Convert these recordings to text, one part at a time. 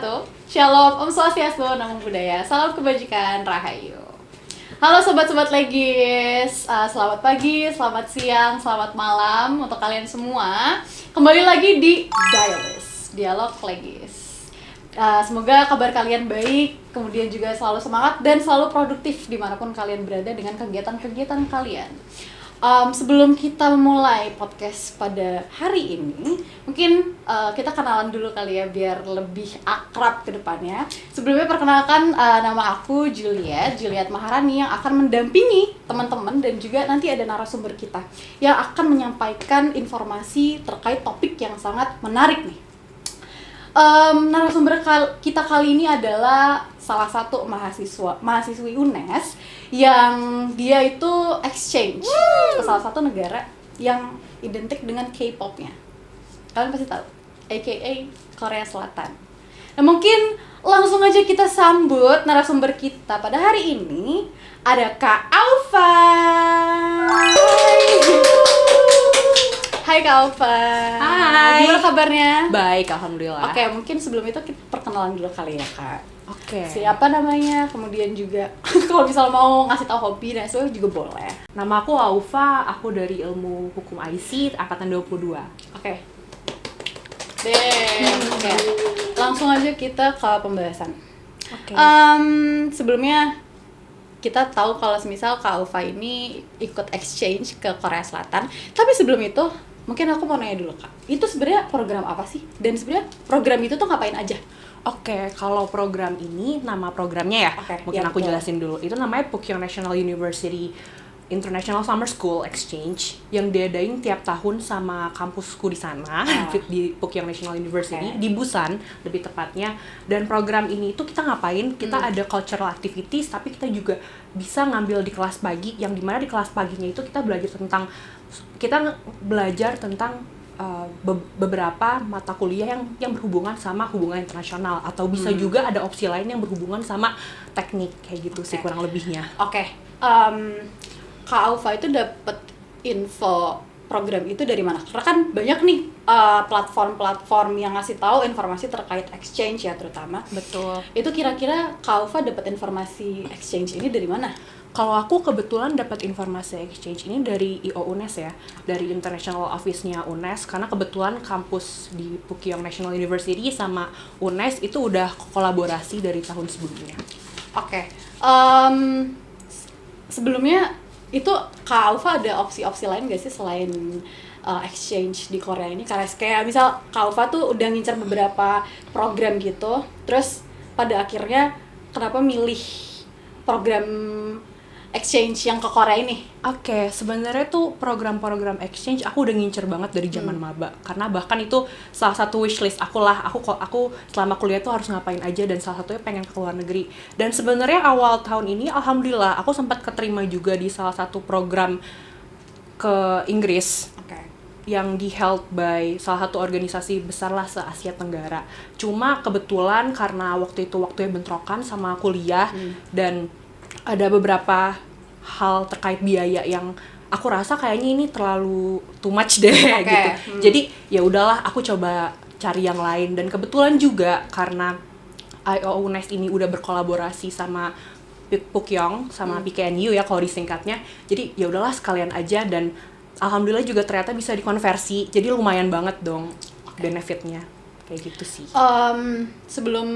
wabarakatuh. Shalom, Om Swastiastu, Namo Buddhaya, salam kebajikan, Rahayu. Halo sobat-sobat Legis, selamat pagi, selamat siang, selamat malam untuk kalian semua. Kembali lagi di Dialog Legis. Semoga kabar kalian baik, kemudian juga selalu semangat dan selalu produktif dimanapun kalian berada dengan kegiatan-kegiatan kalian. Sebelum kita memulai podcast pada hari ini, mungkin kita kenalan dulu kali ya biar lebih akrab ke depannya. Sebelumnya perkenalkan, nama aku Juliet Maharani yang akan mendampingi teman-teman dan juga nanti ada narasumber kita yang akan menyampaikan informasi terkait topik yang sangat menarik nih. Narasumber kita kali ini adalah salah satu mahasiswi UNES yang dia itu exchange ke salah satu negara yang identik dengan K-pop-nya. Kalian pasti tahu, aka Korea Selatan. Nah, mungkin langsung aja kita sambut narasumber kita pada hari ini. Ada Kak Aufa. Hai Kak Aufa. Hai. Gimana kabarnya? Baik, alhamdulillah. Oke, mungkin sebelum itu kita perkenalan dulu kali ya Kak. Oke. Siapa namanya? Kemudian juga kalau misal mau ngasih tahu hobi dan sebagainya juga boleh. Nama aku Aufa, aku dari Ilmu Hukum IC angkatan 22. Oke. Oke. Langsung aja kita ke pembahasan. Oke. Sebelumnya kita tahu kalau semisal Kak Aufa ini ikut exchange ke Korea Selatan. Tapi sebelum itu, mungkin aku mau nanya dulu Kak. Itu sebenarnya program apa sih? Dan sebenarnya program itu tuh ngapain aja? Oke, kalau program ini, nama programnya ya, Oke, mungkin ya, aku betul. jelasin dulu. Itu namanya Pukyong National University International Summer School Exchange yang diadain tiap tahun sama kampusku di sana, di Pukyong National University, di Busan lebih tepatnya. Dan program ini itu kita ngapain? Kita ada cultural activities, tapi kita juga bisa ngambil di kelas pagi, yang dimana di kelas paginya itu kita belajar tentang beberapa mata kuliah yang berhubungan sama hubungan internasional, atau bisa juga ada opsi lain yang berhubungan sama teknik kayak gitu sih kurang lebihnya. Oke. Kak Aufa itu dapat info program itu dari mana? Karena kan banyak nih platform-platform yang ngasih tahu informasi terkait exchange ya terutama. Betul. Itu kira-kira Kak Aufa dapat informasi exchange ini dari mana? Kalau aku kebetulan dapat informasi exchange ini dari IO UNES ya, dari International Office-nya UNES, karena kebetulan kampus di Pukyong National University sama UNES itu udah kolaborasi dari tahun sebelumnya. Oke. Sebelumnya itu Kak Aufa ada opsi-opsi lain gak sih selain exchange di Korea ini? Karena kayak misal Kak Aufa tuh udah ngincar beberapa program gitu, terus pada akhirnya kenapa milih program exchange yang ke Korea ini? Oke, sebenarnya tuh program-program exchange aku udah ngincer banget dari zaman maba, karena bahkan itu salah satu wishlist aku lah. Aku selama kuliah tuh harus ngapain aja, dan salah satunya pengen ke luar negeri. Dan sebenarnya awal tahun ini alhamdulillah aku sempat keterima juga di salah satu program ke Inggris. Oke. Yang di-held by salah satu organisasi besar lah se-Asia Tenggara. Cuma kebetulan karena waktu itu waktunya bentrokan sama kuliah, dan ada beberapa hal terkait biaya yang aku rasa kayaknya ini terlalu too much deh gitu. Jadi ya udahlah, aku coba cari yang lain. Dan kebetulan juga karena IO UNES ini udah berkolaborasi sama Pukyong sama PKNU ya kalau disingkatnya. Jadi ya udahlah sekalian aja, dan alhamdulillah juga ternyata bisa dikonversi. Jadi lumayan banget dong benefitnya. Kayak gitu sih. Sebelum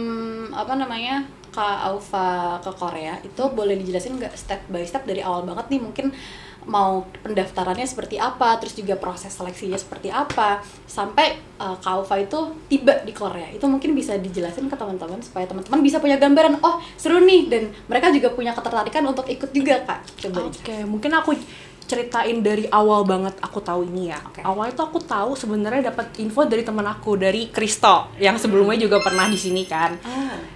Kak Aufa ke Korea itu boleh dijelasin nggak step by step dari awal banget nih, mungkin mau pendaftarannya seperti apa, terus juga proses seleksinya seperti apa sampai Kak Aufa itu tiba di Korea. Itu mungkin bisa dijelasin ke teman-teman supaya teman-teman bisa punya gambaran, oh seru nih, dan mereka juga punya ketertarikan untuk ikut juga Kak. Coba. Oke, mungkin aku ceritain dari awal banget aku tahu ini ya. Awal itu aku tahu sebenarnya dapat info dari teman aku, dari Kristo yang sebelumnya juga pernah di sini kan.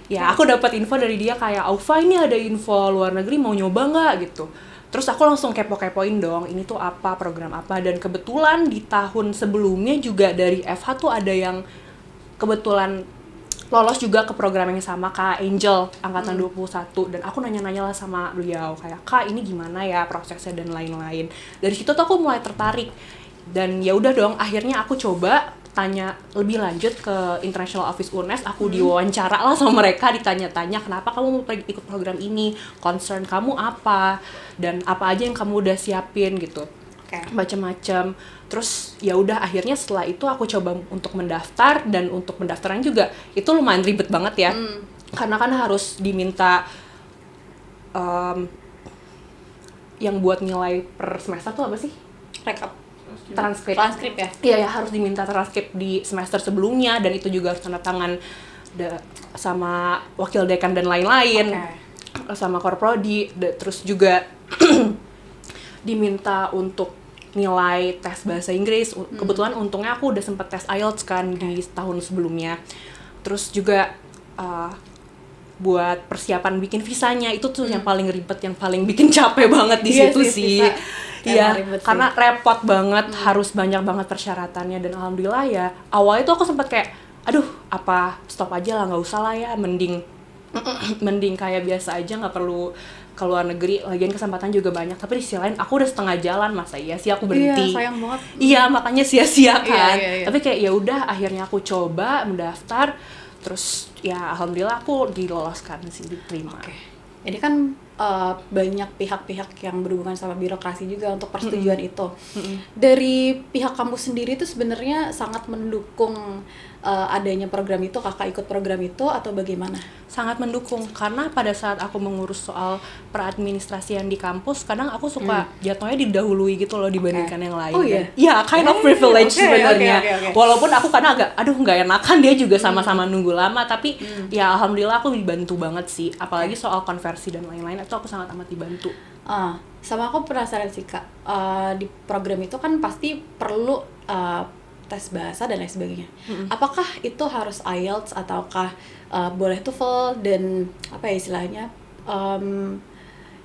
Ya, aku dapat info dari dia kayak, Aufa ini ada info luar negeri, mau nyoba nggak gitu. Terus aku langsung kepo-kepoin dong, ini tuh apa, program apa. Dan kebetulan di tahun sebelumnya juga dari FH tuh ada yang kebetulan lolos juga ke program yang sama, Kak Angel angkatan 21, dan aku nanya-nanya lah sama beliau kayak, Kak ini gimana ya prosesnya dan lain-lain. Dari situ tuh aku mulai tertarik, dan ya udah dong akhirnya aku coba tanya lebih lanjut ke International Office UNES, aku diwawancara lah sama mereka, ditanya-tanya kenapa kamu mau ikut program ini, concern kamu apa, dan apa aja yang kamu udah siapin gitu, macam-macam. Terus ya udah akhirnya setelah itu aku coba untuk mendaftar, dan untuk pendaftaran juga itu lumayan ribet banget ya, karena kan harus diminta yang buat nilai per semester tuh apa sih? Rekap. Transkrip ya? Iya ya, harus diminta transkrip di semester sebelumnya, dan itu juga harus tanda tangan sama wakil dekan dan lain-lain, sama korprodi, terus juga diminta untuk nilai tes bahasa Inggris. Kebetulan untungnya aku udah sempet tes IELTS kan di tahun sebelumnya. Terus juga buat persiapan bikin visanya itu tuh yang paling ribet, yang paling bikin capek banget di situ sih. Iya, karena repot banget, harus banyak banget persyaratannya, dan alhamdulillah ya awalnya tuh aku sempat kayak aduh apa stop aja lah, nggak usah lah ya, mending kayak biasa aja, nggak perlu ke luar negeri, lagian kesempatan juga banyak. Tapi di sisi lain aku udah setengah jalan, masa iya sih aku berhenti. Iya, sayang banget. Iya, makanya sia-sia kan. Iya. Tapi kayak ya udah, akhirnya aku coba mendaftar, terus ya alhamdulillah aku diloloskan sih, diterima. Jadi kan banyak pihak-pihak yang berhubungan sama birokrasi juga untuk persetujuan itu. Dari pihak kampus sendiri itu sebenarnya sangat mendukung adanya program itu, kakak ikut program itu atau bagaimana? Sangat mendukung, karena pada saat aku mengurus soal peradministrasian di kampus, kadang aku suka jatuhnya didahului gitu loh dibandingkan yang lain. Oh iya? Ya, kind of privilege sebenarnya. Okay. Walaupun aku kadang agak, aduh nggak enakan, dia juga sama-sama nunggu lama, tapi ya alhamdulillah aku dibantu banget sih. Apalagi soal konversi dan lain-lain, itu aku sangat amat dibantu. Sama aku penasaran sih Kak, di program itu kan pasti perlu tes bahasa dan lain sebagainya. Apakah itu harus IELTS ataukah boleh TOEFL dan apa ya istilahnya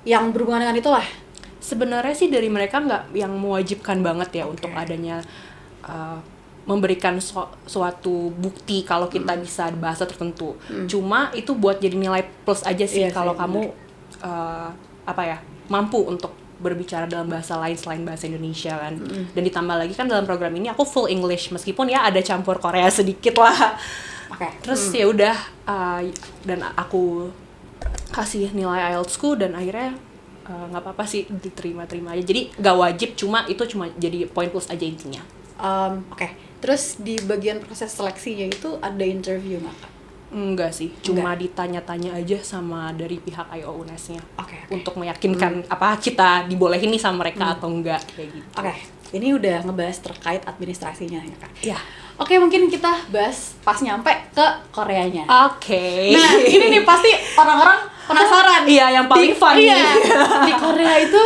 yang berhubungan dengan itulah? Sebenarnya sih dari mereka nggak yang mewajibkan banget ya untuk adanya memberikan suatu bukti kalau kita bisa bahasa tertentu. Cuma itu buat jadi nilai plus aja sih kalau kamu mampu untuk berbicara dalam bahasa lain selain bahasa Indonesia kan. Dan ditambah lagi kan dalam program ini aku full English, meskipun ya ada campur Korea sedikit lah. Terus ya udah dan aku kasih nilai IELTS-ku, dan akhirnya nggak apa-apa sih, diterima-terima aja. Jadi nggak wajib, cuma jadi poin plus aja intinya. Terus di bagian proses seleksinya itu ada interview nggak Kak? Enggak sih, cuma ditanya-tanya aja sama dari pihak I.O. UNES-nya untuk meyakinkan apa kita dibolehin nih sama mereka atau enggak, kayak gitu. Ini udah ngebahas terkait administrasinya ya Kak? Iya. Mungkin kita bahas pas nyampe ke Koreanya. Nah, ini nih pasti orang-orang penasaran. Iya, yang paling fun. Di Korea itu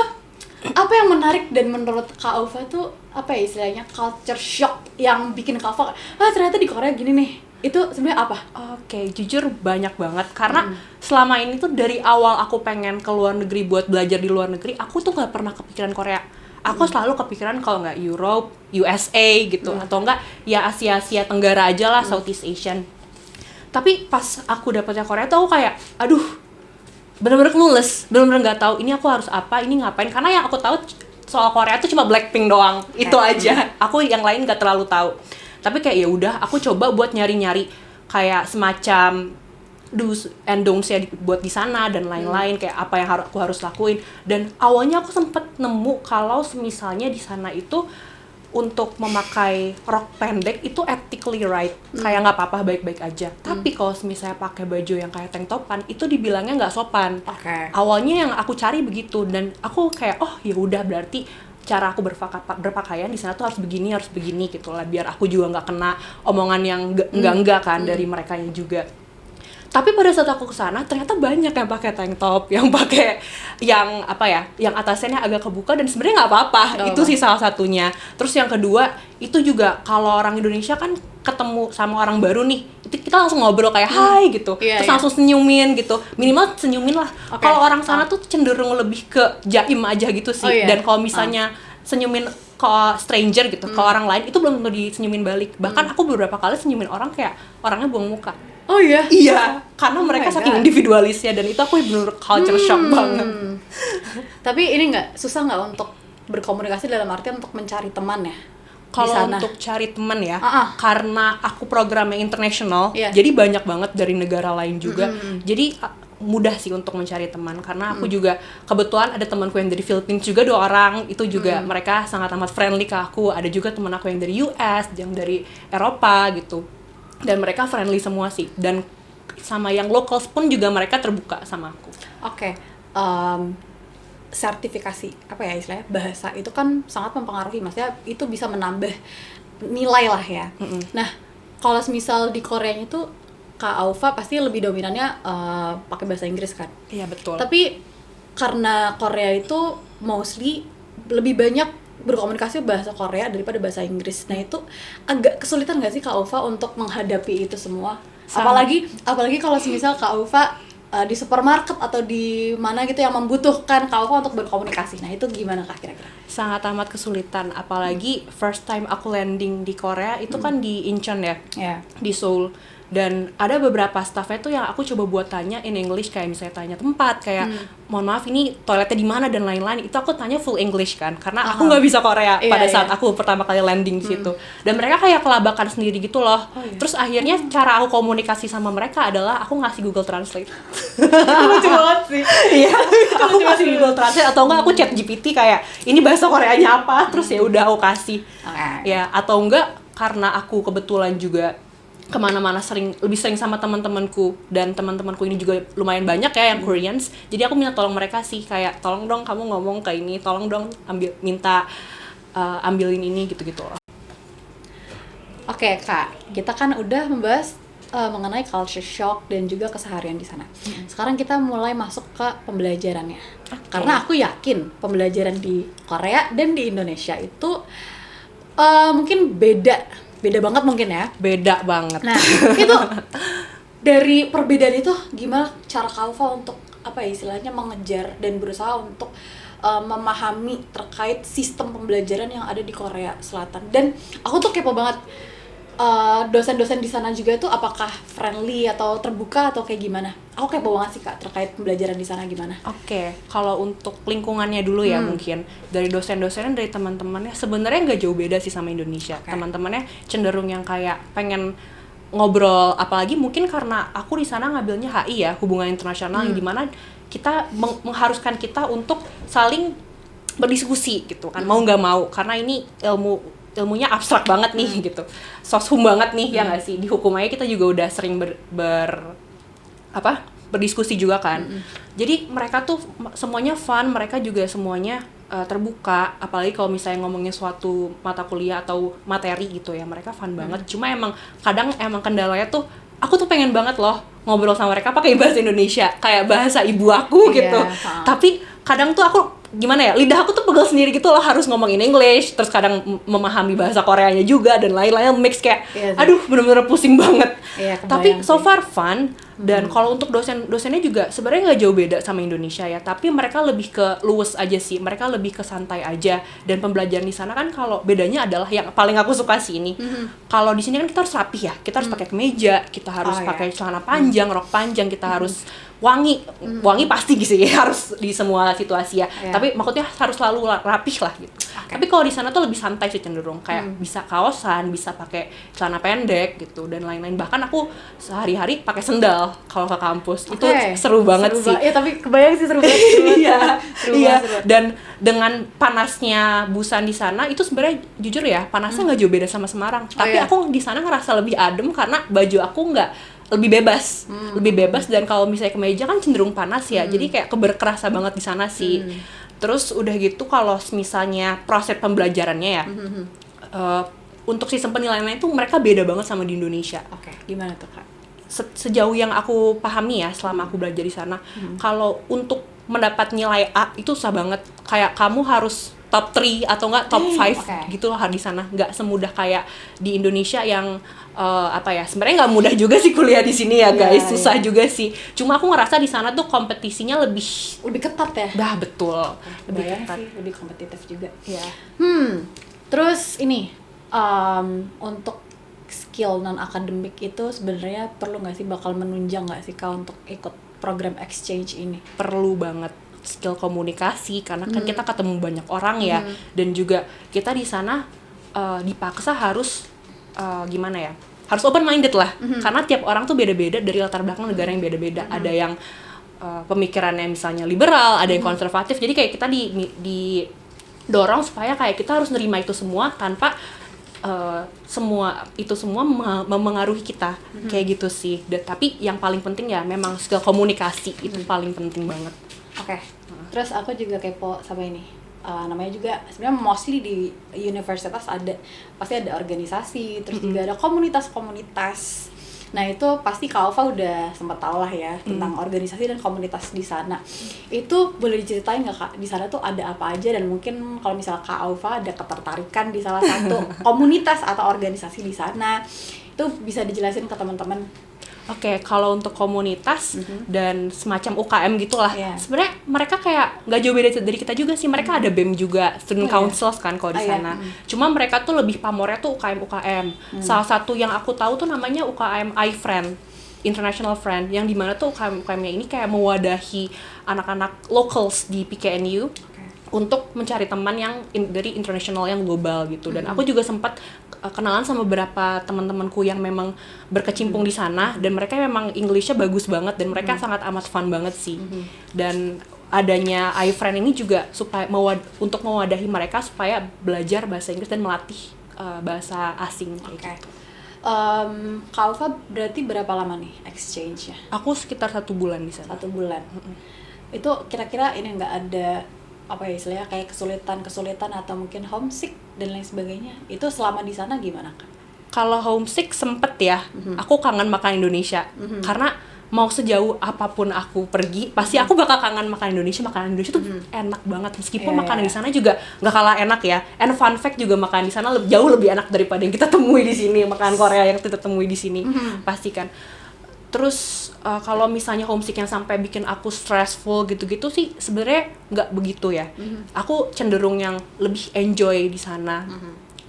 apa yang menarik, dan menurut Kak Aufa tuh apa ya istilahnya culture shock yang bikin Kak Aufa ternyata di Korea gini nih, itu sebenarnya apa? Jujur banyak banget, karena selama ini tuh dari awal aku pengen ke luar negeri buat belajar di luar negeri, aku tuh nggak pernah kepikiran Korea. Aku selalu kepikiran kalau nggak Europe, USA gitu, atau enggak ya Asia Tenggara aja lah, Southeast Asian. Tapi pas aku dapetnya Korea tuh aku kayak, aduh, bener-bener clueless, bener-bener nggak tahu ini aku harus apa, ini ngapain. Karena yang aku tahu soal Korea tuh cuma Blackpink doang, itu aja. Aku yang lain nggak terlalu tahu. Tapi kayak ya udah, aku coba buat nyari-nyari kayak semacam do's and don'ts ya buat di sana dan lain-lain, kayak apa yang aku harus lakuin. Dan awalnya aku sempet nemu kalau misalnya di sana itu untuk memakai rok pendek itu ethically right, kayak nggak apa-apa, baik-baik aja. Tapi kalau misalnya pakai baju yang kayak tank topan itu dibilangnya nggak sopan. Awalnya yang aku cari begitu, dan aku kayak oh ya udah, berarti cara aku berpakaian di sana tuh harus begini gitu lah, biar aku juga nggak kena omongan yang enggak kan dari mereka yang juga. Tapi pada saat aku kesana ternyata banyak yang pakai tank top, yang pakai yang apa ya, yang atasnya agak kebuka, dan sebenarnya nggak apa-apa. Itu sih salah satunya. Terus yang kedua itu juga kalau orang Indonesia kan ketemu sama orang baru nih, itu kita langsung ngobrol kayak hai gitu, terus langsung senyumin gitu, minimal senyumin lah. Kalau orang sana tuh cenderung lebih ke jaim aja gitu sih. Dan kalau misalnya senyumin ke stranger gitu, ke orang lain, itu belum tentu disenyumin balik. Bahkan aku beberapa kali senyumin orang kayak orangnya buang muka. Oh iya? Iya, karena mereka saking individualisnya, dan itu aku bener culture shock banget. Tapi ini susah nggak untuk berkomunikasi dalam artian untuk mencari teman ya? Kalau sana? untuk cari teman ya, karena aku programnya international, Iya. jadi banyak banget dari negara lain juga. Jadi mudah sih untuk mencari teman karena aku juga kebetulan ada temanku yang dari Philippines juga 2 orang, itu juga mereka sangat amat friendly ke aku. Ada juga teman aku yang dari US, yang dari Eropa gitu. Dan mereka friendly semua sih. Dan sama yang locals pun juga mereka terbuka sama aku. Oke. Sertifikasi apa ya istilahnya bahasa itu kan sangat mempengaruhi, maksudnya itu bisa menambah nilai lah ya. Nah, kalau misal di Koreanya itu Kak Aufa pasti lebih dominannya pakai bahasa Inggris kan. Iya betul. Tapi karena Korea itu mostly lebih banyak berkomunikasi bahasa Korea daripada bahasa Inggris. Nah, itu agak kesulitan nggak sih Kak Aufa untuk menghadapi itu semua? Apalagi kalau misal Kak Aufa di supermarket atau di mana gitu yang membutuhkan Kak Aufa untuk berkomunikasi. Nah, itu gimana Kak kira-kira? Sangat amat kesulitan, apalagi first time aku landing di Korea itu kan di Incheon ya, di Seoul. Dan ada beberapa staffnya tuh yang aku coba buat tanya in English, kayak misalnya tanya tempat, kayak mohon maaf ini toiletnya di mana dan lain-lain. Itu aku tanya full English kan, karena aku nggak bisa Korea pada saat aku pertama kali landing di situ. Dan mereka kayak kelabakan sendiri gitu loh. Terus akhirnya cara aku komunikasi sama mereka adalah aku ngasih Google Translate. Lucu banget sih. Iya, aku ngasih Google Translate atau enggak aku chat GPT kayak ini bahasa Koreanya apa, terus ya udah aku kasih. Ya, atau enggak karena aku kebetulan juga kemana-mana lebih sering sama teman-temanku, dan teman-temanku ini juga lumayan banyak ya yang Koreans, jadi aku minta tolong mereka sih, kayak tolong dong kamu ngomong kayak ini, tolong dong ambilin ini gitu-gitu loh. Oke Kak, kita kan udah membahas mengenai culture shock dan juga keseharian di sana. Sekarang kita mulai masuk ke pembelajarannya. Karena aku yakin pembelajaran di Korea dan di Indonesia itu mungkin beda banget mungkin ya. Beda banget. Nah, itu dari perbedaan itu gimana cara Kak Aufa untuk apa ya istilahnya mengejar dan berusaha untuk memahami terkait sistem pembelajaran yang ada di Korea Selatan. Dan aku tuh kepo banget, dosen-dosen di sana juga tuh apakah friendly atau terbuka atau kayak gimana? Aku kepo banget sih Kak terkait pembelajaran di sana gimana. Oke, kalau untuk lingkungannya dulu ya mungkin dari dosen-dosennya, dari teman-temannya sebenarnya nggak jauh beda sih sama Indonesia. Teman-temannya cenderung yang kayak pengen ngobrol, apalagi mungkin karena aku di sana ngambilnya HI ya, hubungan internasional, yang dimana kita mengharuskan kita untuk saling berdiskusi gitu kan, mau nggak mau, karena ini ilmunya abstrak banget nih gitu, soshum banget nih ya nggak sih, di hukum aja kita juga udah sering berdiskusi juga kan. Jadi mereka tuh semuanya fun, mereka juga semuanya terbuka, apalagi kalau misalnya ngomongin suatu mata kuliah atau materi gitu ya, mereka fun banget. Cuma kadang kendalanya tuh aku tuh pengen banget loh ngobrol sama mereka pakai bahasa Indonesia, kayak bahasa ibu aku gitu. Tapi kadang tuh aku gimana ya, lidah aku tuh pegel sendiri gitu loh, harus ngomongin English, terus kadang memahami bahasa Koreanya juga dan lain-lain, mix kayak aduh bener-bener pusing banget. Tapi so far fun. Dan kalau untuk dosennya juga sebenarnya nggak jauh beda sama Indonesia ya, tapi mereka lebih ke luwes aja sih, mereka lebih ke santai aja. Dan pembelajaran di sana kan kalau bedanya adalah yang paling aku suka sih ini, kalau di sini kan kita harus rapih ya, kita harus pakai kemeja, kita harus pakai celana panjang, rok panjang, kita harus wangi pasti gitu ya, harus di semua situasi ya. Tapi maksudnya harus selalu rapih lah gitu. Tapi kalau di sana tuh lebih santai sih, cenderung kayak bisa kaosan, bisa pakai celana pendek gitu dan lain-lain. Bahkan aku sehari-hari pakai sendal kalau ke kampus. Itu seru banget sih. Ya tapi kebayang sih seru banget. Iya. Dan dengan panasnya Busan di sana itu sebenarnya jujur ya, panasnya nggak jauh beda sama Semarang. Tapi aku di sana ngerasa lebih adem karena baju aku nggak lebih bebas dan kalau misalnya kemeja kan cenderung panas ya, jadi kayak kerasa banget di sana sih. Terus udah gitu kalau misalnya proses pembelajarannya ya, untuk sistem penilaiannya itu mereka beda banget sama di Indonesia. Gimana tuh Kak? Sejauh yang aku pahami ya selama aku belajar di sana, kalau untuk mendapat nilai A itu susah banget, kayak kamu harus top 3 atau enggak top 5 gitu loh di sana. Nggak semudah kayak di Indonesia yang sebenarnya nggak mudah juga sih kuliah di sini ya guys, susah juga sih. Cuma aku ngerasa di sana tuh kompetisinya lebih ketat ya. Betul. Lebih ketat sih, lebih kompetitif juga. Iya. Terus ini untuk skill non akademik itu sebenarnya perlu nggak sih, bakal menunjang nggak sih Kak untuk ikut program exchange ini? Perlu banget skill komunikasi karena kan kita ketemu banyak orang ya, dan juga kita di sana dipaksa harus gimana ya, harus open minded lah, karena tiap orang tuh beda-beda dari latar belakang negara yang beda-beda. Ada yang pemikirannya misalnya liberal, ada yang konservatif, jadi kayak kita didorong supaya kayak kita harus nerima itu semua tanpa semua memengaruhi kita, kayak gitu sih. Tapi yang paling penting ya memang skill komunikasi itu paling penting banget. Oke. Terus aku juga kepo sama ini. Namanya juga sebenarnya mostly di universitas pasti ada organisasi, terus juga ada komunitas-komunitas. Nah itu pasti Kak Alfa udah sempat tahu lah ya tentang organisasi dan komunitas di sana. Itu boleh diceritain nggak Kak, di sana tuh ada apa aja, dan mungkin kalau misalnya Kak Alfa ada ketertarikan di salah satu komunitas atau organisasi di sana, itu bisa dijelasin ke teman-teman. Oke, kalau untuk komunitas dan semacam UKM gitulah, sebenarnya mereka kayak nggak jauh beda dari kita juga sih. Mereka ada BEM juga, student councils kan kalau di sana. Cuma mereka tuh lebih pamornya tuh UKM. Salah satu yang aku tahu tuh namanya UKM iFriend, International Friend, yang dimana tuh UKM-nya ini kayak mewadahi anak-anak locals di PKNU untuk mencari teman yang dari internasional yang global gitu. Dan aku juga sempat kenalan sama beberapa teman-temanku yang memang berkecimpung di sana, dan mereka memang English-nya bagus banget dan mereka sangat amat fun banget sih. Dan adanya iFriend ini juga supaya untuk mewadahi mereka supaya belajar bahasa Inggris dan melatih bahasa asing kayak gitu. Kak Alfa berarti berapa lama nih exchange-nya? Aku sekitar 1 bulan di sana. 1 bulan. Itu kira-kira ini nggak ada apa ya istilahnya kayak kesulitan atau mungkin homesick dan lain sebagainya, itu selama di sana gimana Kak? Kalau homesick sempet ya, aku kangen makan Indonesia, karena mau sejauh apapun aku pergi, pasti aku bakal kangen makan Indonesia. Makanan Indonesia tuh enak banget, meskipun makanan di sana juga nggak kalah enak ya. And fun fact juga makanan di sana jauh lebih enak daripada yang kita temui di sini, makanan Korea yang kita temui di sini, pasti kan. Terus kalau misalnya homesick yang sampai bikin aku stressful gitu-gitu sih sebenarnya nggak begitu ya. Aku cenderung yang lebih enjoy di sana.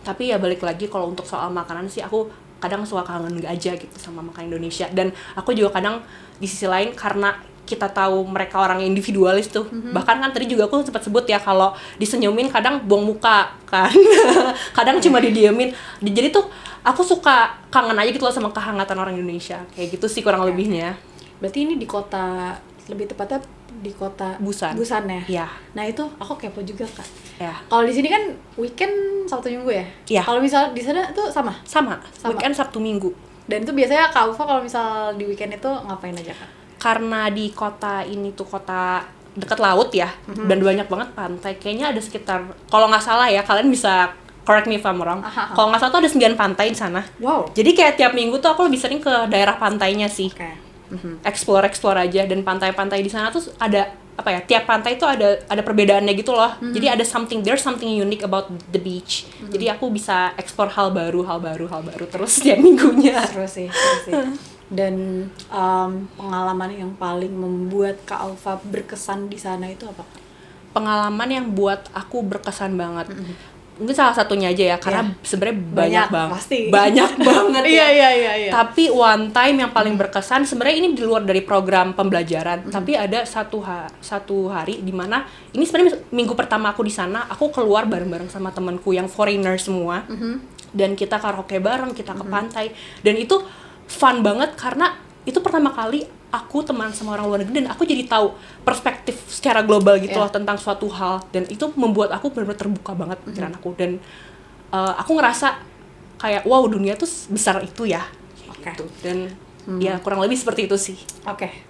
Tapi ya balik lagi kalau untuk soal makanan sih aku kadang suka kangen aja gitu sama makanan Indonesia. Dan aku juga kadang di sisi lain karena kita tahu mereka orang yang individualis tuh. Bahkan kan tadi juga aku sempat sebut ya kalau disenyumin kadang buang muka kan. Kadang cuma didiemin. Jadi tuh aku suka kangen aja gitu loh sama kehangatan orang Indonesia. Kayak gitu sih kurang lebihnya. Berarti ini di kota, lebih tepatnya di kota Busan ya? Iya. Nah itu aku kepo juga Kak. Ya. Kalau di sini kan weekend Sabtu Minggu ya? Iya. Kalau misalnya di sana tuh sama? Weekend Sabtu Minggu. Dan itu biasanya Kak Alfa kalau misal di weekend itu ngapain aja Kak? Karena di kota ini tuh kota dekat laut ya, dan banyak banget pantai. Kayaknya ada sekitar, kalau nggak salah ya, kalian bisa correct me if I'm wrong. Kalau nggak salah tuh ada 9 pantai di sana. Wow. Jadi kayak tiap minggu tuh aku lebih sering ke daerah pantainya sih. Explore aja, dan pantai-pantai di sana tuh ada apa ya? Tiap pantai tuh ada perbedaannya gitu loh. Jadi ada there's something unique about the beach. Jadi aku bisa explore hal baru terus tiap minggunya. Seru sih. Dan pengalaman yang paling membuat Kak Alfa berkesan di sana itu apa? Pengalaman yang buat aku berkesan banget. Mungkin salah satunya aja ya, karena sebenarnya banyak banget. Pasti. Banyak banget ya. Iya. Tapi one time yang paling berkesan, sebenarnya ini di luar dari program pembelajaran, tapi ada satu hari di mana ini sebenarnya minggu pertama aku di sana, aku keluar bareng-bareng sama temanku yang foreigner semua. Dan kita karaoke bareng, kita ke pantai. Dan itu fun banget karena itu pertama kali aku teman sama orang luar negeri dan aku jadi tahu perspektif secara global gitu loh tentang suatu hal, dan itu membuat aku benar-benar terbuka banget pikiran aku, dan aku ngerasa kayak wow, dunia tuh besar itu ya gitu. Dan ya kurang lebih seperti itu sih.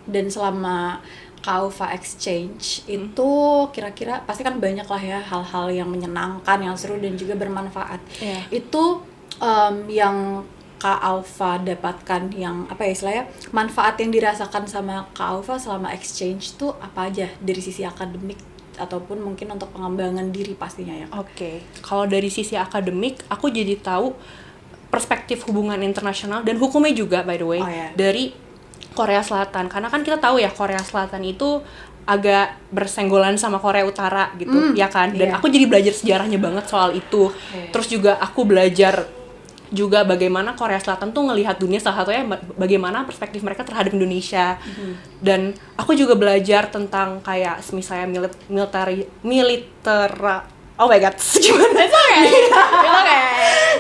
Dan selama Kak Alfa exchange itu kira-kira pasti kan banyak lah ya hal-hal yang menyenangkan, yang seru dan juga bermanfaat. Itu yang Kak Alfa dapatkan, yang apa ya istilahnya, manfaat yang dirasakan sama Kak Alfa selama exchange tuh apa aja dari sisi akademik ataupun mungkin untuk pengembangan diri pastinya ya? Kalau dari sisi akademik aku jadi tahu perspektif hubungan internasional dan hukumnya juga by the way dari Korea Selatan, karena kan kita tahu ya Korea Selatan itu agak bersenggolan sama Korea Utara gitu ya kan, dan aku jadi belajar sejarahnya banget soal itu. Terus juga aku belajar juga bagaimana Korea Selatan tuh ngelihat dunia, salah satunya bagaimana perspektif mereka terhadap Indonesia. Dan aku juga belajar tentang kayak misalnya oh my god, gimana? It's okay. It's okay.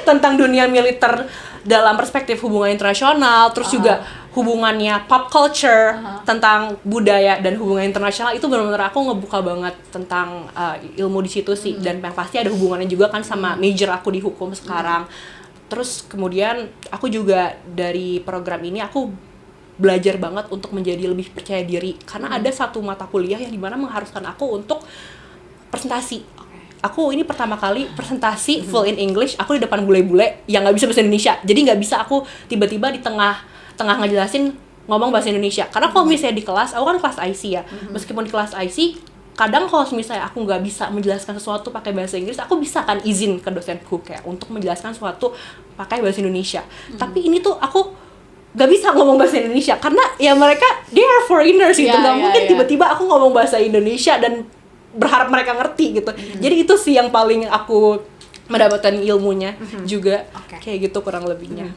Tentang dunia militer dalam perspektif hubungan internasional, terus juga hubungannya pop culture, tentang budaya dan hubungan internasional, itu benar-benar aku ngebuka banget tentang ilmu di situ sih. Dan yang pasti ada hubungannya juga kan sama major aku di hukum sekarang. Terus kemudian aku juga dari program ini aku belajar banget untuk menjadi lebih percaya diri, karena ada satu mata kuliah yang dimana mengharuskan aku untuk presentasi. Aku ini pertama kali presentasi full in English, aku di depan bule-bule yang nggak bisa bahasa Indonesia, jadi nggak bisa aku tiba-tiba di tengah ngejelasin ngomong bahasa Indonesia. Karena kalau misalnya di kelas, aku kan kelas IC ya, meskipun di kelas IC kadang kalau misalnya aku nggak bisa menjelaskan sesuatu pakai bahasa Inggris, aku bisa kan izin ke dosenku kayak untuk menjelaskan sesuatu pakai bahasa Indonesia. Tapi ini tuh aku gak bisa ngomong bahasa Indonesia karena ya mereka they are foreigners gitu, gak mungkin tiba-tiba aku ngomong bahasa Indonesia dan berharap mereka ngerti gitu. Jadi itu sih yang paling aku mendapatkan ilmunya juga. Kayak gitu kurang lebihnya.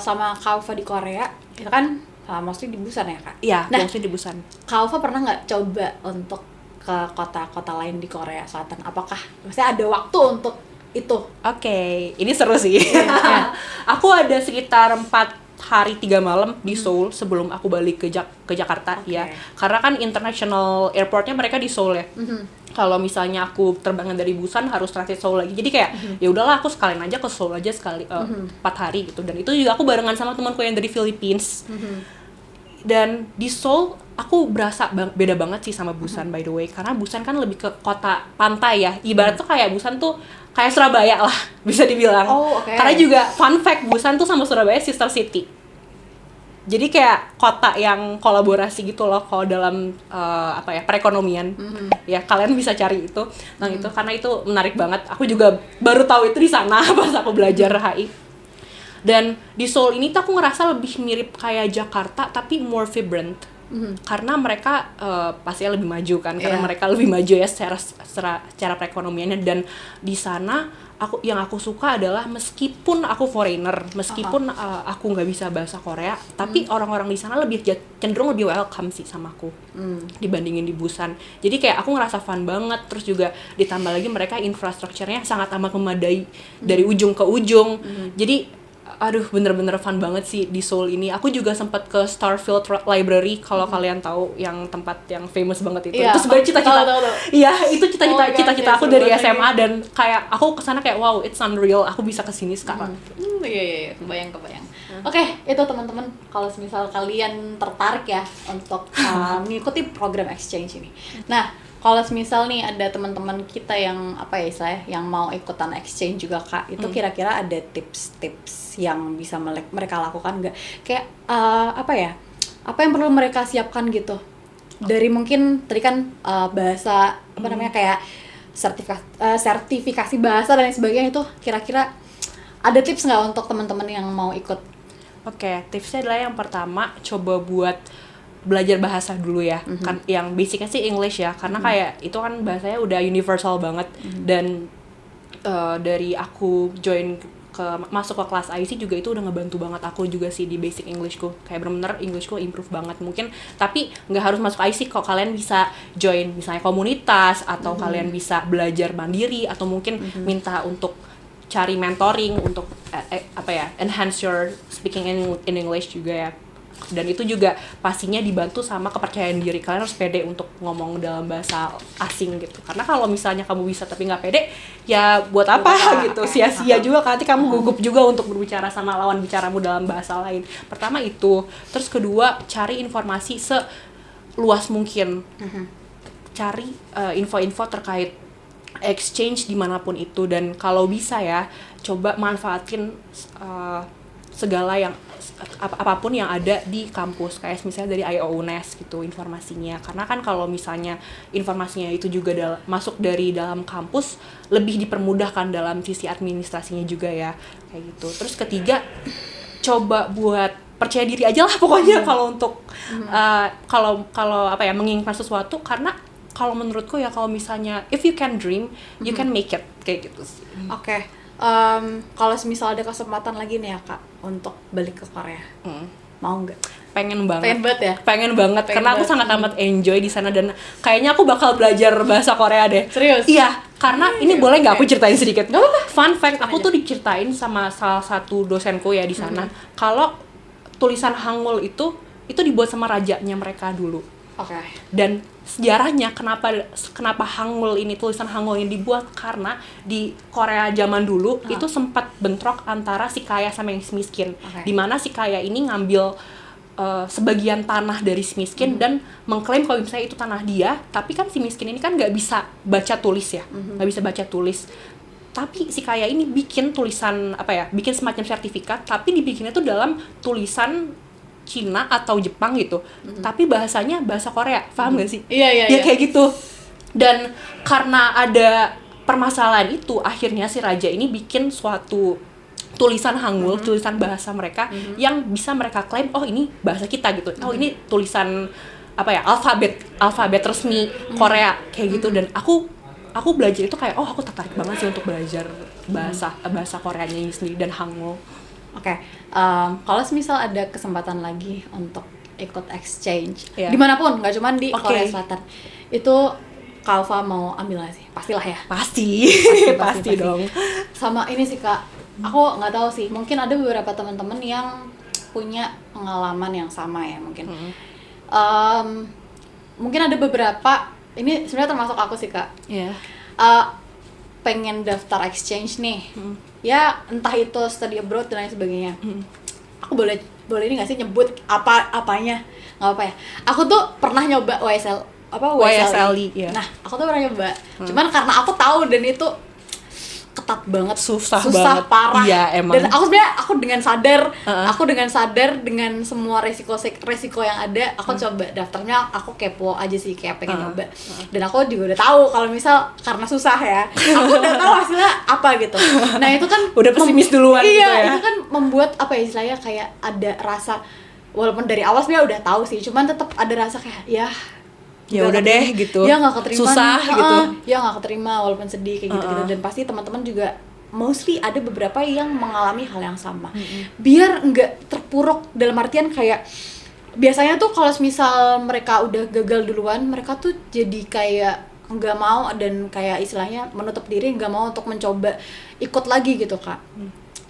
Sama Kaufa di Korea itu kan mostly di Busan ya Kak? Iya, nah, mostly di Busan. Kaufa pernah nggak coba untuk ke kota-kota lain di Korea Selatan? Apakah maksudnya ada waktu untuk itu? Oke, ini seru sih. Aku ada sekitar 4 hari 3 malam di Seoul sebelum aku balik ke Jakarta ya. Karena kan international airportnya mereka di Seoul ya. Kalau misalnya aku terbangan dari Busan harus transit Seoul lagi. Jadi kayak ya udahlah aku sekalian aja ke Seoul aja sekali 4 hari gitu. Dan itu juga aku barengan sama temanku yang dari Philippines. Dan di Seoul aku berasa beda banget sih sama Busan by the way, karena Busan kan lebih ke kota pantai ya. Ibarat tuh kayak Busan tuh kayak Surabaya lah bisa dibilang. Karena juga fun fact, Busan tuh sama Surabaya sister city. Jadi kayak kota yang kolaborasi gitu loh kalau dalam perekonomian. Ya kalian bisa cari itu. Nah itu karena itu menarik banget. Aku juga baru tahu itu di sana pas aku belajar HI. Dan di Seoul ini tuh aku ngerasa lebih mirip kayak Jakarta tapi more vibrant. Karena mereka pastinya lebih maju kan, karena mereka lebih maju ya secara perekonomiannya. Dan di sana yang aku suka adalah meskipun aku foreigner, meskipun aku nggak bisa bahasa Korea, tapi orang-orang di sana lebih cenderung lebih welcome sih sama aku dibandingin di Busan. Jadi kayak aku ngerasa fun banget. Terus juga ditambah lagi mereka infrastrukturnya sangat amat memadai dari ujung ke ujung. Jadi aduh bener-bener fun banget sih di Seoul ini. Aku juga sempat ke Starfield Library, kalau kalian tahu yang tempat yang famous banget itu. Itu sebenarnya cita-cita. Iya, itu cita-cita aku dari SMA dan kayak aku kesana kayak wow, it's unreal. Aku bisa kesini sekarang. Iya, kebayang. Oke, itu teman-teman kalau misal kalian tertarik ya untuk mengikuti program exchange ini. Nah, kalau misal nih ada teman-teman kita yang istilahnya yang mau ikutan exchange juga Kak, itu kira-kira ada tips-tips yang bisa mereka lakukan nggak? Kayak apa yang perlu mereka siapkan gitu? Dari mungkin tadi kan bahasa kayak sertifikasi bahasa dan lain sebagainya, itu kira-kira ada tips nggak untuk teman-teman yang mau ikut? Oke, tipsnya adalah yang pertama coba buat belajar bahasa dulu ya, kan yang basicnya sih English ya, karena kayak itu kan bahasanya udah universal banget. Dan dari aku masuk ke kelas IC juga itu udah ngebantu banget aku juga sih di basic Englishku, kayak bener-bener Englishku improve banget mungkin. Tapi nggak harus masuk IC kok, kalian bisa join misalnya komunitas atau kalian bisa belajar mandiri atau mungkin minta untuk cari mentoring untuk enhance your speaking in English juga ya. Dan itu juga pastinya dibantu sama kepercayaan diri. Kalian harus pede untuk ngomong dalam bahasa asing gitu. Karena kalau misalnya kamu bisa tapi nggak pede, ya buat apa gitu. Sia-sia juga, nanti kamu gugup juga untuk berbicara sama lawan bicaramu dalam bahasa lain. Pertama itu. Terus kedua, cari informasi seluas mungkin. Cari info-info terkait exchange dimanapun itu. Dan kalau bisa ya, coba manfaatin segala yang apapun yang ada di kampus, kayak misalnya dari IO UNES gitu informasinya. Karena kan kalau misalnya informasinya itu juga masuk dari dalam kampus, lebih dipermudahkan dalam sisi administrasinya juga ya, kayak gitu. Terus ketiga, coba buat percaya diri aja lah pokoknya kalau untuk kalau menginginkan sesuatu. Karena kalau menurutku ya, kalau misalnya if you can dream, you can make it, kayak gitu sih. Kalau misal ada kesempatan lagi nih ya Kak untuk balik ke Korea, mau nggak? Pengen banget ya? Pengen karena aku sangat amat enjoy di sana dan kayaknya aku bakal belajar bahasa Korea deh. Serius? Iya, Karena ini boleh nggak aku ceritain sedikit? Nggak apa-apa. Fun fact, aku aja. tuh diceritain sama salah satu dosenku ya di sana, kalau tulisan Hangul itu dibuat sama rajanya mereka dulu. Oke. Dan sejarahnya kenapa Hangul ini, tulisan Hangul ini dibuat, karena di Korea zaman dulu itu sempat bentrok antara si kaya sama yang si miskin. Dimana si kaya ini ngambil sebagian tanah dari si miskin dan mengklaim kalau misalnya itu tanah dia, tapi kan si miskin ini kan nggak bisa baca tulis ya, nggak bisa baca tulis. Tapi si kaya ini bikin tulisan bikin semacam sertifikat, tapi dibikinnya tuh dalam tulisan Cina atau Jepang gitu, tapi bahasanya bahasa Korea, paham gak sih? Iya. Ya kayak gitu. Dan karena ada permasalahan itu, akhirnya si raja ini bikin suatu tulisan Hangul, tulisan bahasa mereka yang bisa mereka klaim, oh ini bahasa kita gitu, oh ini tulisan alfabet resmi Korea kayak gitu. Dan aku belajar itu kayak, oh aku tertarik banget sih untuk belajar bahasa Koreanya ini sendiri dan Hangul. Oke, kalau misal ada kesempatan lagi untuk ikut exchange dimanapun, nggak cuma di Korea Selatan, itu Kak Alfa mau ambil nggak sih? Pastilah ya. Pasti dong. Sama ini sih Kak, aku nggak tahu sih, mungkin ada beberapa teman-teman yang punya pengalaman yang sama ya mungkin. Mungkin ada beberapa, ini sebenarnya termasuk aku sih Kak. Pengen daftar exchange nih. Ya entah itu study abroad dan lain sebagainya. Aku boleh ini nggak sih nyebut apanya? Nggak apa ya. Aku tuh pernah nyoba YSLI. Ya. Nah, aku tuh pernah nyoba. Cuman karena aku tahu dan itu ketat banget, susah banget, parah. Iya, emang. Dan aku sebenarnya aku dengan sadar dengan semua resiko yang ada, aku coba daftarnya, aku kepo aja sih, kayak pengen nyoba. Dan aku juga udah tahu kalau misal karena susah ya, aku udah tahu hasilnya apa gitu. Nah itu kan udah pesimis duluan gitu ya. Iya, itu kan membuat istilahnya kayak ada rasa, walaupun dari awal sebenarnya udah tahu sih, cuman tetap ada rasa kayak ya udah deh gitu, ya nggak keterima susah nih, gitu, ya nggak keterima walaupun sedih kayak gitu. Dan pasti teman-teman juga mostly ada beberapa yang mengalami hal yang sama. Biar nggak terpuruk, dalam artian kayak biasanya tuh kalau misal mereka udah gagal duluan, mereka tuh jadi kayak nggak mau dan kayak istilahnya menutup diri, nggak mau untuk mencoba ikut lagi gitu Kak.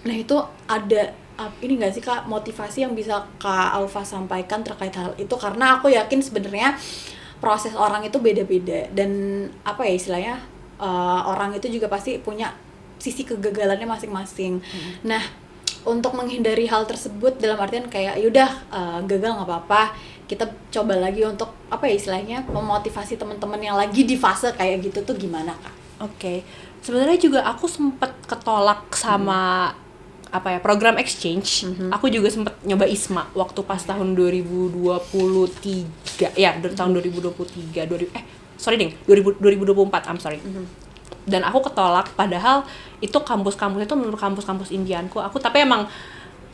Nah itu ada ini nggak sih Kak motivasi yang bisa Kak Alfa sampaikan terkait hal itu, karena aku yakin sebenarnya proses orang itu beda-beda dan istilahnya orang itu juga pasti punya sisi kegagalannya masing-masing. Nah untuk menghindari hal tersebut, dalam artian kayak yaudah gagal nggak apa-apa, kita coba lagi untuk istilahnya memotivasi teman-teman yang lagi di fase kayak gitu tuh gimana Kak? Oke. Sebenarnya juga aku sempet ketolak sama program exchange. Aku juga sempat nyoba ISMA waktu pas tahun 2023 ya, tahun 2023 2024, I'm sorry. Dan aku ketolak, padahal itu kampus-kampus itu menurut kampus-kampus impianku. Tapi emang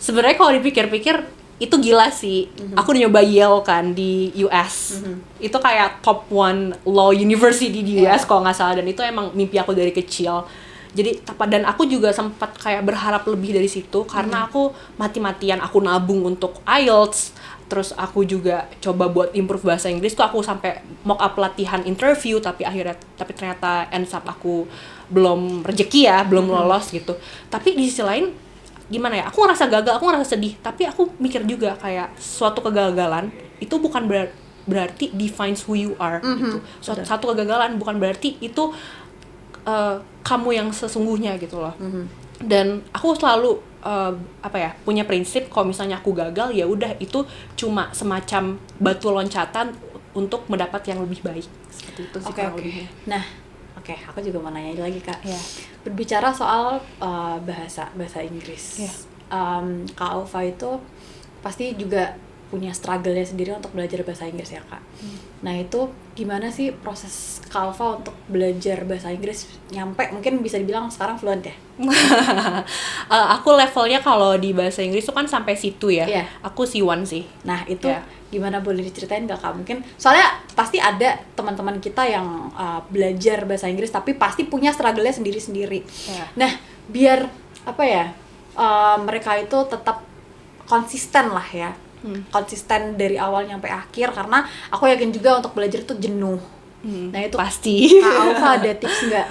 sebenarnya kalau dipikir-pikir itu gila sih. Aku udah nyoba Yale kan di US. Itu kayak top 1 law university di US kalau nggak salah, dan itu emang mimpi aku dari kecil. Jadi dan aku juga sempat kayak berharap lebih dari situ, karena aku mati-matian aku nabung untuk IELTS, terus aku juga coba buat improve bahasa Inggris tuh, aku sampai mock up latihan interview, tapi ternyata ends up aku belum rezeki ya, belum lolos gitu. Tapi di sisi lain gimana ya, aku ngerasa gagal, aku ngerasa sedih, tapi aku mikir juga kayak suatu kegagalan itu bukan berarti defines who you are gitu. Satu kegagalan bukan berarti itu kamu yang sesungguhnya gitu loh. Dan aku selalu punya prinsip, kalau misalnya aku gagal ya udah, itu cuma semacam batu loncatan untuk mendapat yang lebih baik. Seperti itu sih kurang lebihnya. Nah, aku juga mau nanya lagi Kak. Berbicara soal bahasa Inggris. Kak Alfa itu pasti juga punya struggle-nya sendiri untuk belajar bahasa Inggris ya Kak. Nah itu gimana sih proses Kak Alfa untuk belajar bahasa Inggris nyampe mungkin bisa dibilang sekarang fluent ya? Aku levelnya kalau di bahasa Inggris itu kan sampai situ ya. Aku C1 sih. Nah itu gimana, boleh diceritain gak Kak? Mungkin soalnya pasti ada teman-teman kita yang belajar bahasa Inggris tapi pasti punya struggle-nya sendiri-sendiri. Nah biar mereka itu tetap konsisten lah ya. Konsisten dari awal sampai akhir, karena aku yakin juga untuk belajar itu jenuh. Nah itu pasti. Kak Alfa ada tips nggak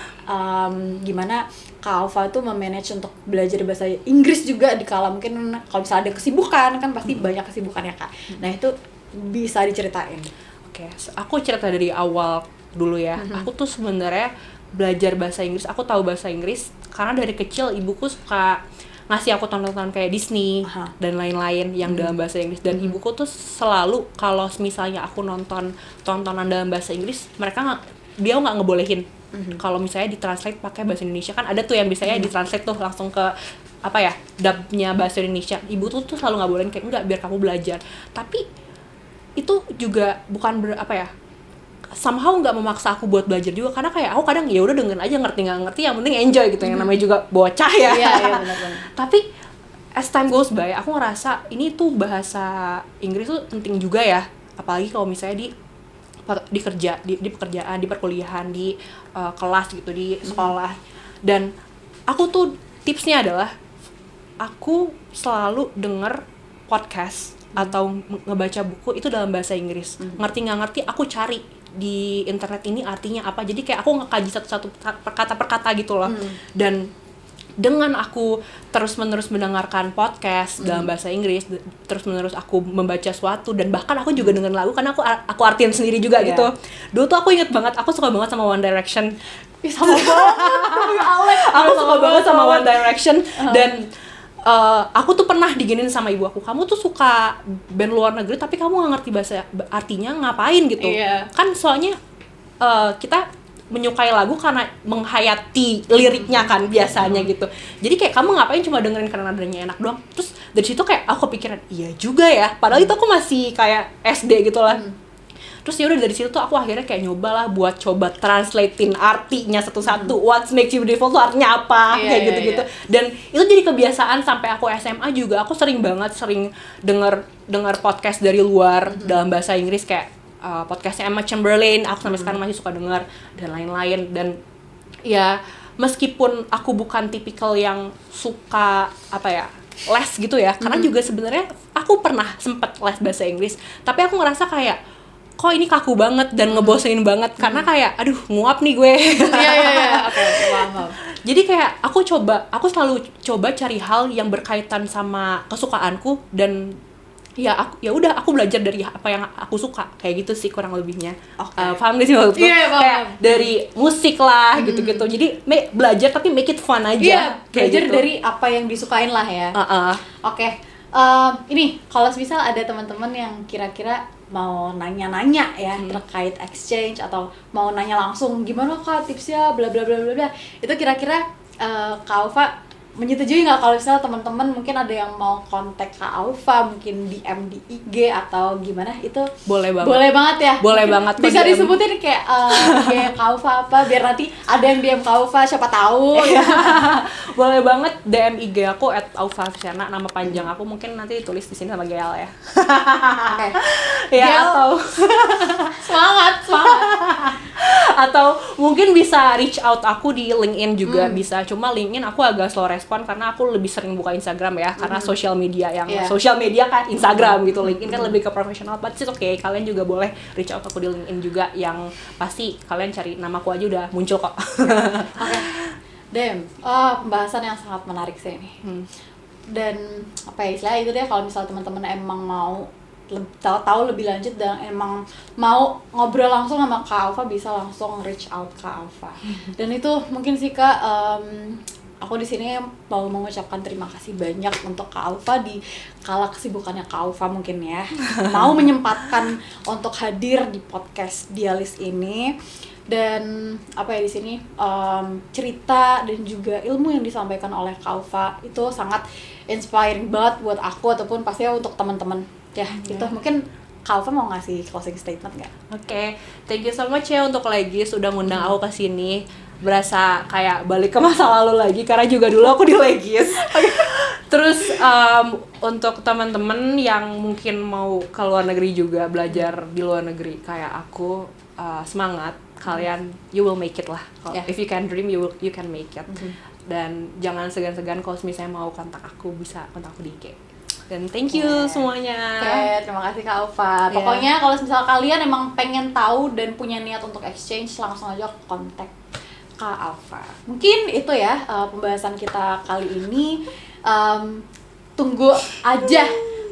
gimana Kak Alfa tuh memanage untuk belajar bahasa Inggris juga di kala mungkin kalau misalnya ada kesibukan kan pasti banyak kesibukan ya Kak. Nah itu bisa diceritain. Oke, aku cerita dari awal dulu ya. Aku tuh sebenarnya belajar bahasa Inggris, aku tahu bahasa Inggris karena dari kecil ibuku suka ngasih aku tontonan kayak Disney dan lain-lain yang dalam bahasa Inggris, dan ibuku tuh selalu kalau misalnya aku nonton tontonan dalam bahasa Inggris, dia nggak ngebolehin kalau misalnya ditranslate pakai bahasa Indonesia. Kan ada tuh yang biasanya ditranslate tuh langsung ke apa ya, dubnya bahasa Indonesia. Ibu tuh selalu nggak bolehin, kayak enggak, biar kamu belajar. Tapi itu juga bukan somehow nggak memaksa aku buat belajar juga, karena kayak aku kadang ya udah dengerin aja, ngerti nggak ngerti yang penting enjoy gitu. Yang namanya juga bocah ya. Iya benar-benar. Tapi as time goes by, aku ngerasa ini tuh bahasa Inggris tuh penting juga ya, apalagi kalau misalnya di pekerjaan, di perkuliahan, di kelas gitu, di sekolah. Dan aku tuh tipsnya adalah aku selalu denger podcast atau ngebaca buku itu dalam bahasa Inggris. Ngerti nggak ngerti, aku cari di internet ini artinya apa. Jadi kayak aku ngekaji satu-satu kata per kata gitu loh. Dan dengan aku terus-menerus mendengarkan podcast dalam bahasa Inggris, terus-menerus aku membaca suatu, dan bahkan aku juga dengerin lagu karena aku artiin sendiri juga gitu. Dulu tuh aku inget banget, aku suka banget sama One Direction. Sama banget. Aku suka banget sama One Direction. Dan aku tuh pernah diginin sama ibu aku, kamu tuh suka band luar negeri tapi kamu nggak ngerti bahasa artinya, ngapain gitu. Kan soalnya kita menyukai lagu karena menghayati liriknya kan biasanya gitu. Jadi kayak kamu ngapain cuma dengerin karena nadanya enak doang. Terus dari situ kayak aku kepikiran, iya juga ya, padahal itu aku masih kayak SD gitu lah. Terus ya udah dari situ tuh aku akhirnya kayak nyobalah buat coba translatein artinya satu-satu. What makes you beautiful tuh artinya apa, kayak gitu-gitu. Dan itu jadi kebiasaan sampai aku SMA juga. Aku sering denger podcast dari luar dalam bahasa Inggris, kayak podcastnya Emma Chamberlain. Aku sampai sekarang masih suka denger, dan lain-lain. Dan ya meskipun aku bukan tipikal yang suka les gitu ya, karena juga sebenarnya aku pernah sempet les bahasa Inggris, tapi aku ngerasa kayak kok ini kaku banget dan ngebosenin banget, karena kayak aduh nguap nih gue. Iya. Oke, paham. Jadi kayak aku selalu coba cari hal yang berkaitan sama kesukaanku, dan aku belajar dari apa yang aku suka, kayak gitu sih kurang lebihnya. Paham gak sih maksudku? Iya, paham. Kayak dari musik lah gitu-gitu. Jadi belajar tapi make it fun aja. Iya, belajar gitu. dari apa yang disukain lah ya. Oke. Ini kalau misal ada teman-teman yang kira-kira mau nanya-nanya ya terkait exchange, atau mau nanya langsung gimana Kak tipsnya bla bla bla bla bla, itu kira-kira Kak Alfa menyetujui nggak kalau misalnya teman-teman mungkin ada yang mau kontak Kak Alfa, mungkin DM di IG atau gimana, itu boleh banget ya, boleh mungkin banget bisa DM. disebutin kayak IG Kak Alfa apa, biar nanti ada yang DM Kak Alfa siapa tahu ya. Boleh banget DM IG aku @aufafisyana, nama panjang aku mungkin nanti ditulis di sini sama Gael ya. Oke. Ya, Gael. atau semangat atau mungkin bisa reach out aku di LinkedIn juga bisa. Cuma LinkedIn aku agak slow respon karena aku lebih sering buka Instagram ya, karena social media social media kan Instagram gitu. LinkedIn kan lebih ke profesional, but it's okay, kalian juga boleh reach out aku di LinkedIn juga, yang pasti kalian cari namaku aja udah muncul kok. Oke. Pembahasan yang sangat menarik sih ini. Dan apa ya istilahnya itu deh, kalau misalnya teman-teman emang mau tahu lebih lanjut dan emang mau ngobrol langsung sama Kak Alfa, bisa langsung reach out Kak Alfa. Dan itu mungkin sih Kak, aku di sini mau mengucapkan terima kasih banyak untuk Kak Alfa di kala kesibukannya Kak Alfa mungkin ya, mau menyempatkan untuk hadir di podcast Dialis ini. Dan apa ya di sini cerita dan juga ilmu yang disampaikan oleh Kak Alfa itu sangat inspiring banget buat aku ataupun pastinya untuk teman-teman ya. Itu mungkin Kak Alfa mau ngasih closing statement nggak? Oke, thank you so much ya untuk Legis udah ngundang aku ke sini. Berasa kayak balik ke masa lalu lagi karena juga dulu aku di Legis. Terus untuk teman-teman yang mungkin mau ke luar negeri juga, belajar di luar negeri kayak aku, semangat kalian, you will make it lah. If you can dream, you can make it. Dan jangan segan-segan kalau misalnya mau kontak aku, bisa kontak aku di IG. Dan thank you semuanya. Oke, terima kasih Kak Alfa. Pokoknya kalau misal kalian emang pengen tahu dan punya niat untuk exchange, langsung aja kontak Kak Alfa. Mungkin itu ya pembahasan kita kali ini. Tunggu aja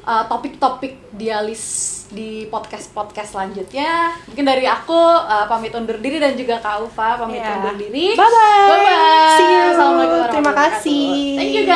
topik-topik dialis di podcast-podcast selanjutnya. Mungkin dari aku pamit undur diri dan juga Kak Alfa pamit undur diri. Bye-bye. Bye-bye. See you. Assalamualaikum warahmatullahi Terima wabarakatuh. kasih. Thank you guys.